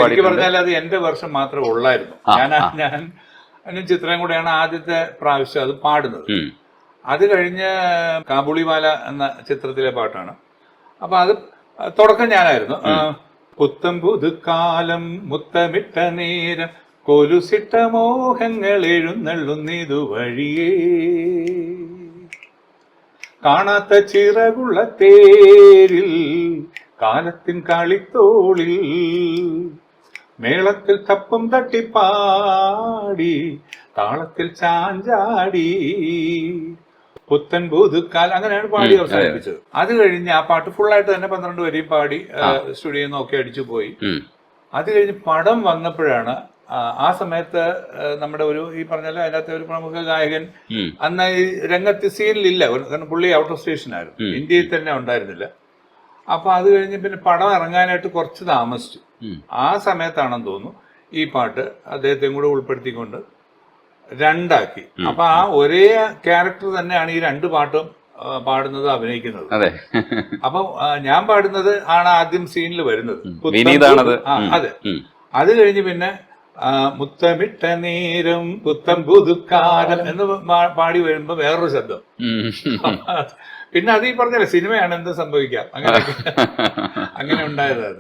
ശരിക്കും പറഞ്ഞാൽ അത് എന്റെ വർഷം മാത്രമേ ഉള്ളായിരുന്നു. ഞാൻ ചിത്രം കൂടെയാണ് ആദ്യത്തെ പ്രാവശ്യം അത് പാടുന്നത്. അത് കഴിഞ്ഞ് കാബൂളിവാല എന്ന ചിത്രത്തിലെ പാട്ടാണ്. അപ്പൊ അത് തുടക്കം ഞാനായിരുന്നു. പുത്തം പുതുക്കാലം മുത്തമിട്ട നേരം കൊലുസിട്ട മോഹങ്ങൾ എഴുന്നള്ളുന്നിതു വഴിയേ, കാണാത്ത ചിറകുള്ള തേരിൽ കാലത്തിൻ കളിത്തോളിൽ മേളത്തിൽ തപ്പും തട്ടിപ്പാടി താളത്തിൽ ചാഞ്ചാടി പുത്തൻ പുതുക്കാലം, അങ്ങനെയാണ് പാടി അവസാനിപ്പിച്ചത്. അത് കഴിഞ്ഞ് ആ പാട്ട് ഫുള്ളായിട്ട് തന്നെ 12 വരെയും പാടി സ്റ്റുഡിയോയിൽ നിന്ന് ഒക്കെ അടിച്ചു പോയി. അത് കഴിഞ്ഞ് പടം വന്നപ്പോഴാണ് ആ സമയത്ത് നമ്മുടെ ഒരു ഈ പറഞ്ഞാൽ അതിനകത്തെ ഒരു പ്രമുഖ ഗായകൻ അന്ന് ഈ രംഗത്ത് സീനിലില്ല. കാരണം പുള്ളി ഔട്ട് ഓഫ് സ്റ്റേഷൻ ആയിരുന്നു, ഇന്ത്യയിൽ തന്നെ ഉണ്ടായിരുന്നില്ല. അപ്പൊ അത് കഴിഞ്ഞ് പിന്നെ പടം ഇറങ്ങാനായിട്ട് കുറച്ച് താമസിച്ചു. ആ സമയത്താണെന്ന് തോന്നുന്നു ഈ പാട്ട് അദ്ദേഹത്തെയും കൂടെ ഉൾപ്പെടുത്തിക്കൊണ്ട് 2 ആക്കി. അപ്പൊ ആ ഒരേ ക്യാരക്ടർ തന്നെയാണ് ഈ 2 പാട്ടും പാടുന്നത്, അഭിനയിക്കുന്നത്. അപ്പൊ ഞാൻ പാടുന്നത് ആണ് ആദ്യം സീനിൽ വരുന്നത്. അതെ. അത് കഴിഞ്ഞ് പിന്നെ മുത്തമിട്ട നേരം പുത്തം പുതുക്കാലം എന്ന് പാടി വരുമ്പോ വേറൊരു ശബ്ദം. പിന്നെ അത് ഈ പറഞ്ഞല്ലേ സിനിമയാണ്, എന്ത് സംഭവിക്കാം, അങ്ങനെ ഉണ്ടായത് അത്.